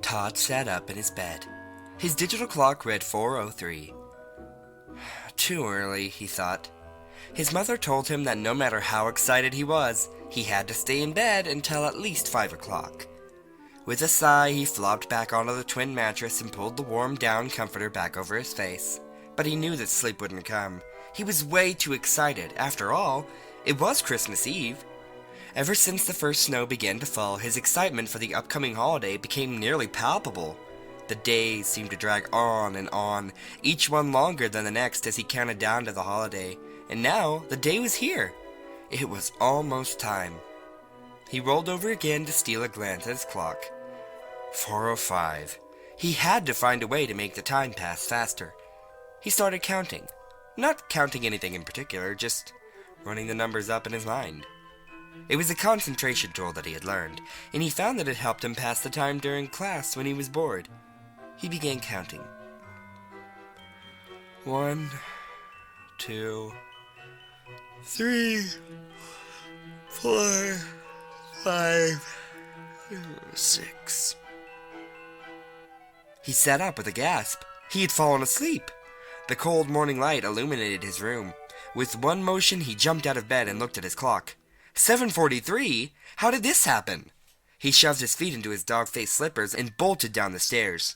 Todd sat up in his bed. His digital clock read 4:03. Too early, he thought. His mother told him that no matter how excited he was, he had to stay in bed until at least 5 o'clock. With a sigh, he flopped back onto the twin mattress and pulled the warm down comforter back over his face. But he knew that sleep wouldn't come. He was way too excited. After all, it was Christmas Eve. Ever since the first snow began to fall, his excitement for the upcoming holiday became nearly palpable. The days seemed to drag on, each one longer than the next as he counted down to the holiday. And now, the day was here. It was almost time. He rolled over again to steal a glance at his clock. 4:05. He had to find a way to make the time pass faster. He started counting. Not counting anything in particular, just running the numbers up in his mind. It was a concentration tool that he had learned, and he found that it helped him pass the time during class when he was bored. He began counting. 1, 2, 3, 4, 5, 6. He sat up with a gasp. He had fallen asleep. The cold morning light illuminated his room. With one motion, he jumped out of bed and looked at his clock. 7:43? How did this happen? He shoved his feet into his dog-faced slippers and bolted down the stairs.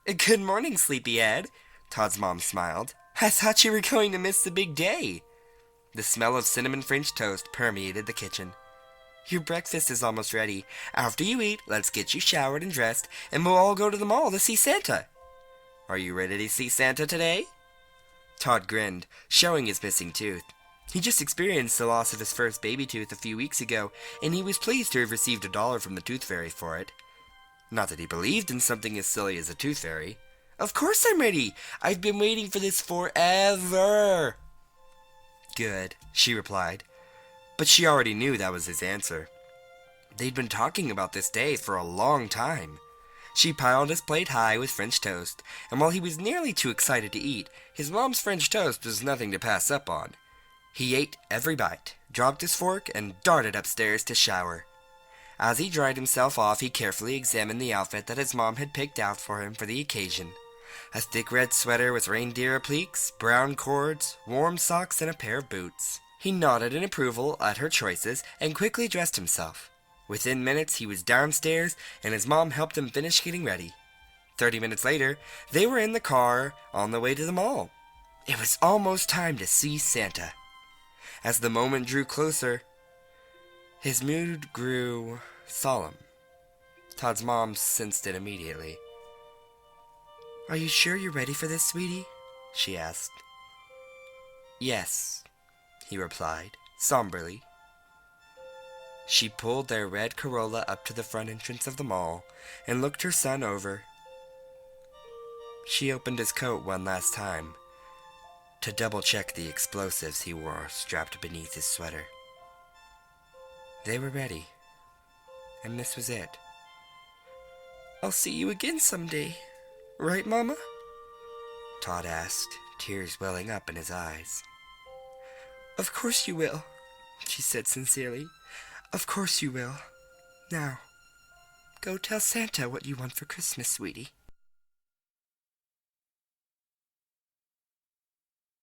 Good morning, sleepyhead, Todd's mom smiled. I thought you were going to miss the big day. The smell of cinnamon French toast permeated the kitchen. Your breakfast is almost ready. After you eat, let's get you showered and dressed, and we'll all go to the mall to see Santa. Are you ready to see Santa today? Todd grinned, showing his missing tooth. He just experienced the loss of his first baby tooth a few weeks ago, and he was pleased to have received $1 from the tooth fairy for it. Not that he believed in something as silly as a tooth fairy. Of course I'm ready! I've been waiting for this forever! Good, she replied. But she already knew that was his answer. They'd been talking about this day for a long time. She piled his plate high with French toast, and while he was nearly too excited to eat, his mom's French toast was nothing to pass up on. He ate every bite, dropped his fork, and darted upstairs to shower. As he dried himself off, he carefully examined the outfit that his mom had picked out for him for the occasion. A thick red sweater with reindeer appliques, brown cords, warm socks, and a pair of boots. He nodded in approval at her choices and quickly dressed himself. Within minutes, he was downstairs, and his mom helped him finish getting ready. 30 minutes later, they were in the car on the way to the mall. It was almost time to see Santa. As the moment drew closer, his mood grew solemn. Todd's mom sensed it immediately. Are you sure you're ready for this, sweetie? She asked. Yes, he replied, somberly. She pulled their red Corolla up to the front entrance of the mall and looked her son over. She opened his coat one last time to double-check the explosives he wore strapped beneath his sweater. They were ready, and this was it. I'll see you again someday, right, Mama? Todd asked, tears welling up in his eyes. Of course you will, she said sincerely. Of course you will. Now, go tell Santa what you want for Christmas, sweetie.